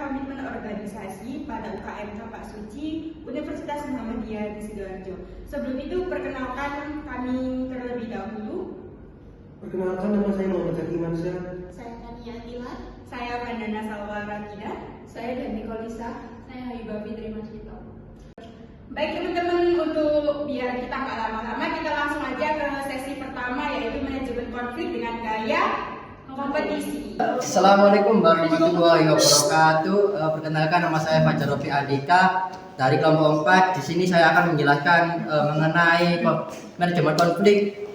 komitmen organisasi pada UKM Kapak Suci Universitas Muhammadiyah di Sidoarjo. Sebelum itu, perkenalkan kami terlebih dahulu. Perkenalkan, nama saya Muhammad Zaki Mansyah. Saya Tania Tilar. Saya Vandana Salwa Rakida. Saya Dani Kolisa. Saya Habibah Fitri Masjito. Baik teman-teman, untuk biar kita nggak lama-lama, kita langsung aja ke sesi pertama, yaitu manajemen konflik dengan gaya kompetisi. Assalamualaikum warahmatullahi wabarakatuh. Perkenalkan, nama saya Fajar Rofi Andika dari kelompok 4. Di sini saya akan menjelaskan mengenai manajemen konflik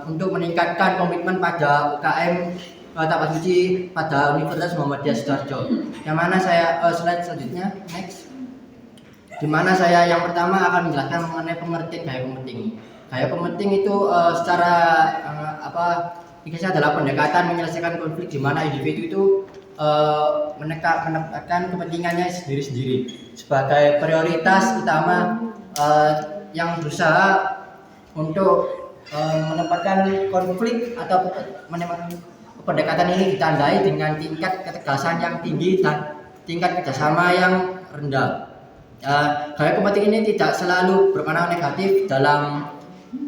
untuk meningkatkan komitmen pada UKM Kapak Suci pada Universitas Muhammadiyah Sidoarjo. Yang mana saya slide selanjutnya, next. Di mana saya yang pertama akan menjelaskan mengenai pengertian gaya penting. Gaya penting itu secara intinya adalah pendekatan menyelesaikan konflik di mana individu itu menempatkan kepentingannya sendiri-sendiri sebagai prioritas utama yang berusaha untuk menempatkan konflik atau pendekatan ini ditandai dengan tingkat ketegasan yang tinggi dan tingkat kerjasama yang rendah. Gaya penting ini tidak selalu bermakna negatif. Dalam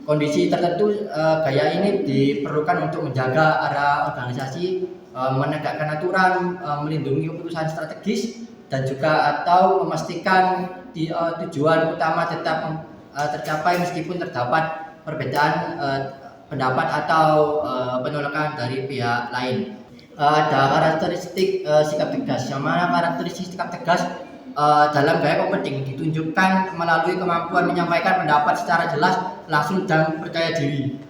kondisi tertentu, gaya ini diperlukan untuk menjaga arah organisasi, menegakkan aturan, melindungi keputusan strategis, dan juga atau memastikan tujuan utama tetap tercapai meskipun terdapat perbedaan pendapat atau penolakan dari pihak lain. Ada karakteristik sikap tegas. Yang mana karakteristik sikap tegas dalam gaya penting ditunjukkan melalui kemampuan menyampaikan pendapat secara jelas, langsung, dan percaya diri.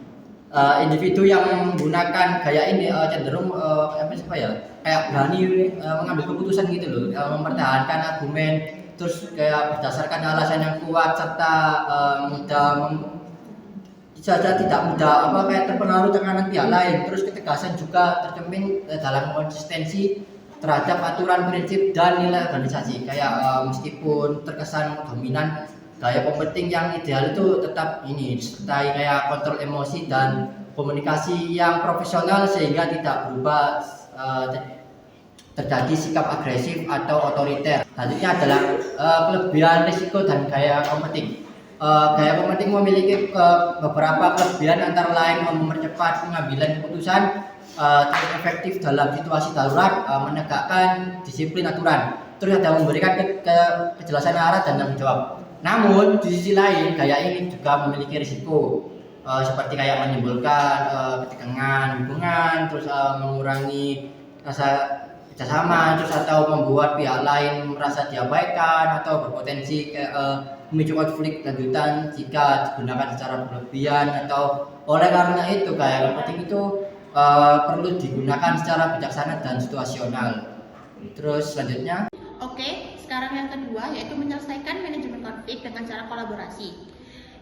Individu yang menggunakan gaya ini cenderung kayak berani mengambil keputusan gitu loh, mempertahankan argumen, terus kayak berdasarkan alasan yang kuat, serta tidak mudah terpengaruh tekanan pihak lain. Terus ketegasan juga tercermin dalam konsistensi terhadap aturan, prinsip, dan nilai organisasi. Kayak meskipun terkesan dominan, gaya penting yang ideal itu tetap ini disertai kayak kontrol emosi dan komunikasi yang profesional sehingga tidak berubah terjadi sikap agresif atau otoriter. Selanjutnya adalah kelebihan, risiko, dan gaya penting. Gaya penting memiliki beberapa kelebihan, antara lain mempercepat pengambilan keputusan, efektif dalam situasi darurat, menegakkan disiplin aturan, terus ada memberikan kejelasan arah dan tanggung jawab. Namun di sisi lain, gaya ini juga memiliki risiko, seperti kayak menimbulkan ketegangan hubungan, terus mengurangi rasa kerjasama, terus atau membuat pihak lain merasa diabaikan, atau berpotensi memicu konflik lanjutan jika digunakan secara berlebihan. Atau oleh karena itu, gaya penting itu perlu digunakan secara bijaksana dan situasional. Terus selanjutnya, Oke, sekarang yang kedua yaitu menyelesaikan manajemen konflik dengan cara kolaborasi.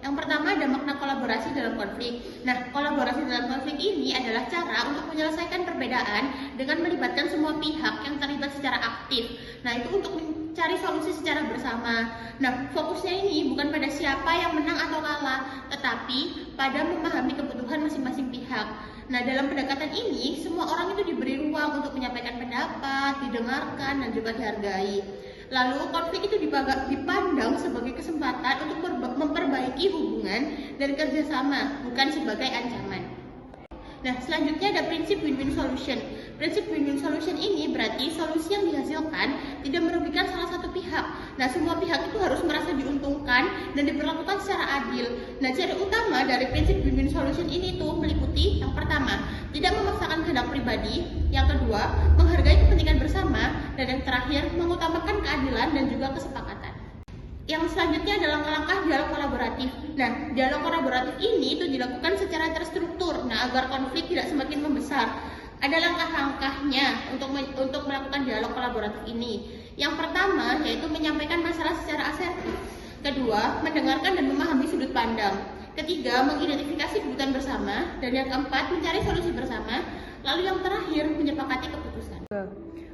Yang pertama ada makna kolaborasi dalam konflik. Nah, kolaborasi dalam konflik ini adalah cara untuk menyelesaikan perbedaan dengan melibatkan semua pihak yang terlibat secara aktif. Nah, itu untuk mencari solusi secara bersama. Nah, fokusnya ini bukan pada siapa yang menang atau kalah, tetapi pada memahami kebutuhan masing-masing pihak. Nah, dalam pendekatan ini, semua orang itu diberi ruang untuk menyampaikan pendapat, didengarkan, dan juga dihargai. Lalu, konflik itu dipandang sebagai kesempatan untuk memperbaiki hubungan dan kerjasama, bukan sebagai ancaman. Nah, selanjutnya ada prinsip win-win solution. Prinsip win-win solution ini berarti solusi yang dihasilkan tidak merugikan salah satu pihak. Nah, semua pihak itu harus merasa diuntungkan dan diperlakukan secara adil. Nah, ciri utama dari prinsip win-win solution ini tuh meliputi yang pertama, tidak memaksakan kehendak pribadi, yang kedua, menghargai kepentingan bersama, dan yang terakhir, mengutamakan keadilan dan juga kesepakatan. Yang selanjutnya adalah langkah dialog kolaboratif. Nah, dialog kolaboratif ini itu dilakukan secara terstruktur, agar konflik tidak semakin membesar. Ada langkah-langkahnya untuk melakukan dialog kolaboratif ini. Yang pertama yaitu menyampaikan masalah secara asertif. Kedua, mendengarkan dan memahami sudut pandang. Ketiga, mengidentifikasi kebutuhan bersama. Dan yang keempat, mencari solusi bersama. Lalu yang terakhir, menyepakati keputusan.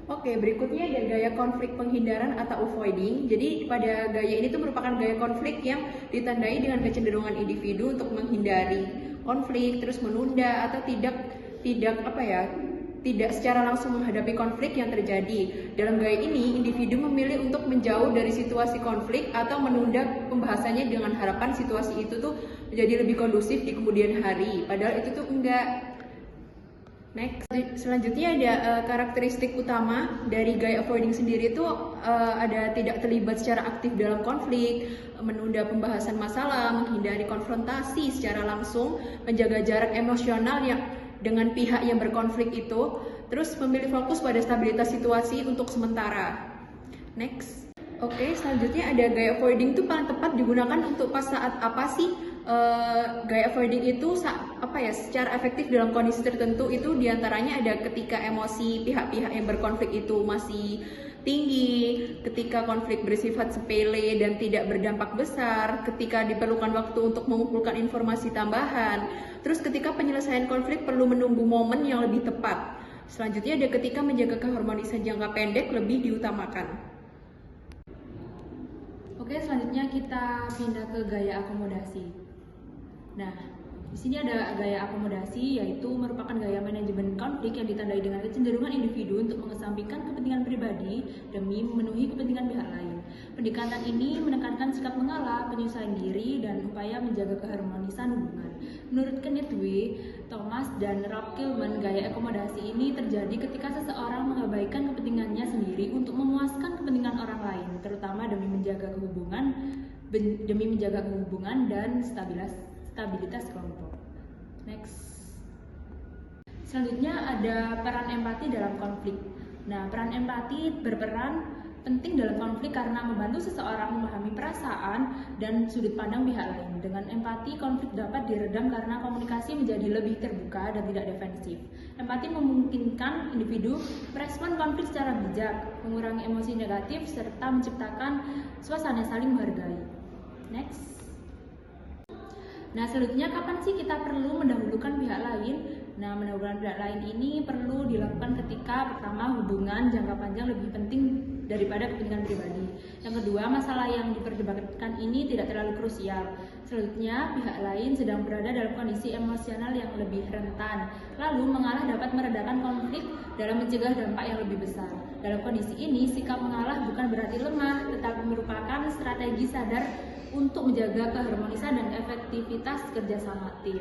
Oke, berikutnya ada gaya konflik penghindaran atau avoiding. Jadi pada gaya ini tuh merupakan gaya konflik yang ditandai dengan kecenderungan individu untuk menghindari konflik, terus menunda atau tidak tidak secara langsung menghadapi konflik yang terjadi. Dalam gaya ini, individu memilih untuk menjauh dari situasi konflik atau menunda pembahasannya dengan harapan situasi itu tuh menjadi lebih kondusif di kemudian hari. Padahal itu tuh enggak. Next, selanjutnya ada karakteristik utama dari gaya avoiding sendiri itu ada tidak terlibat secara aktif dalam konflik, menunda pembahasan masalah, menghindari konfrontasi secara langsung, menjaga jarak emosional yang dengan pihak yang berkonflik itu, terus memilih fokus pada stabilitas situasi untuk sementara. Next. Oke, selanjutnya ada gaya avoiding itu paling tepat digunakan untuk pas saat apa sih? Gaya avoiding itu secara efektif dalam kondisi tertentu itu diantaranya ada ketika emosi pihak-pihak yang berkonflik itu masih tinggi, ketika konflik bersifat sepele dan tidak berdampak besar, ketika diperlukan waktu untuk mengumpulkan informasi tambahan, terus ketika penyelesaian konflik perlu menunggu momen yang lebih tepat. Selanjutnya ada ketika menjaga keharmonisan jangka pendek lebih diutamakan. Oke, selanjutnya kita pindah ke gaya akomodasi. Nah, di sini ada gaya akomodasi, yaitu merupakan gaya manajemen konflik yang ditandai dengan kecenderungan individu untuk mengesampingkan kepentingan pribadi demi memenuhi kepentingan pihak lain. Pendekatan ini menekankan sikap mengalah, penyesuaian diri, dan upaya menjaga keharmonisan hubungan. Menurut Kenneth W. Thomas dan Rob Kilman, gaya akomodasi ini terjadi ketika seseorang mengabaikan kepentingannya sendiri untuk memuaskan kepentingan orang lain, terutama demi menjaga hubungan dan stabilitas kelompok. Next. Selanjutnya ada peran empati dalam konflik. Nah, peran empati berperan penting dalam konflik karena membantu seseorang memahami perasaan dan sudut pandang pihak lain. Dengan empati, konflik dapat diredam karena komunikasi menjadi lebih terbuka dan tidak defensif. Empati memungkinkan individu merespon konflik secara bijak, mengurangi emosi negatif, serta menciptakan suasana saling menghargai. Next. Nah, selanjutnya kapan sih kita perlu mendahulukan pihak lain? Nah, mendahulukan pihak lain ini perlu dilakukan ketika pertama hubungan jangka panjang lebih penting daripada kepentingan pribadi. Yang kedua, masalah yang diperdebatkan ini tidak terlalu krusial. Selanjutnya, pihak lain sedang berada dalam kondisi emosional yang lebih rentan. Lalu, mengalah dapat meredakan konflik dalam mencegah dampak yang lebih besar. Dalam kondisi ini, sikap mengalah bukan berarti lemah, tetapi merupakan strategi sadar untuk menjaga keharmonisan dan efektivitas kerjasama tim.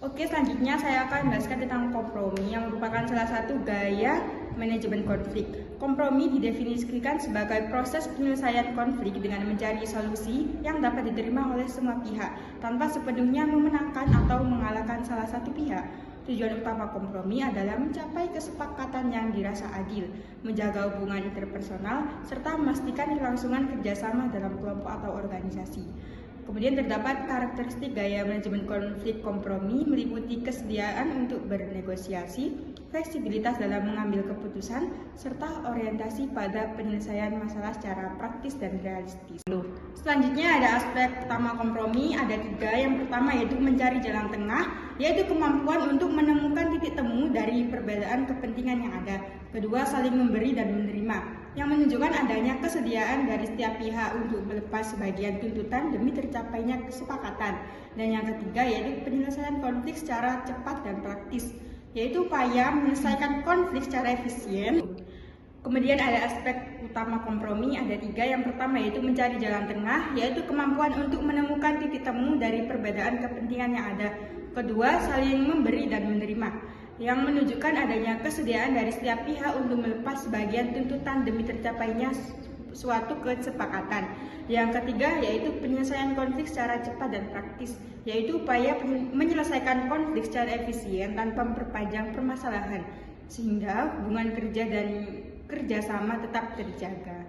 Oke, selanjutnya saya akan menjelaskan tentang kompromi yang merupakan salah satu gaya manajemen konflik. Kompromi didefinisikan sebagai proses penyelesaian konflik dengan mencari solusi yang dapat diterima oleh semua pihak tanpa sepenuhnya memenangkan atau mengalahkan salah satu pihak. Tujuan utama kompromi adalah mencapai kesepakatan yang dirasa adil, menjaga hubungan interpersonal, serta memastikan kelangsungan kerjasama dalam kelompok atau organisasi. Kemudian terdapat karakteristik gaya manajemen konflik kompromi meliputi kesediaan untuk bernegosiasi, fleksibilitas dalam mengambil keputusan, serta orientasi pada penyelesaian masalah secara praktis dan realistis. Selanjutnya ada aspek utama kompromi, ada 3. Yang pertama yaitu mencari jalan tengah, yaitu kemampuan untuk menemukan titik temu dari perbedaan kepentingan yang ada. Kedua, saling memberi dan menerima, yang menunjukkan adanya kesediaan dari setiap pihak untuk melepas sebagian tuntutan demi tercapainya kesepakatan. Dan yang ketiga yaitu penyelesaian konflik secara cepat dan praktis, yaitu upaya menyelesaikan konflik secara efisien. Kemudian ada aspek utama kompromi, ada 3. Yang pertama yaitu mencari jalan tengah, yaitu kemampuan untuk menemukan titik temu dari perbedaan kepentingan yang ada. Kedua, saling memberi dan menerima, yang menunjukkan adanya kesediaan dari setiap pihak untuk melepas sebagian tuntutan demi tercapainya suatu kesepakatan. Yang ketiga yaitu penyelesaian konflik secara cepat dan praktis, yaitu upaya menyelesaikan konflik secara efisien tanpa memperpanjang permasalahan, sehingga hubungan kerja dan kerjasama tetap terjaga.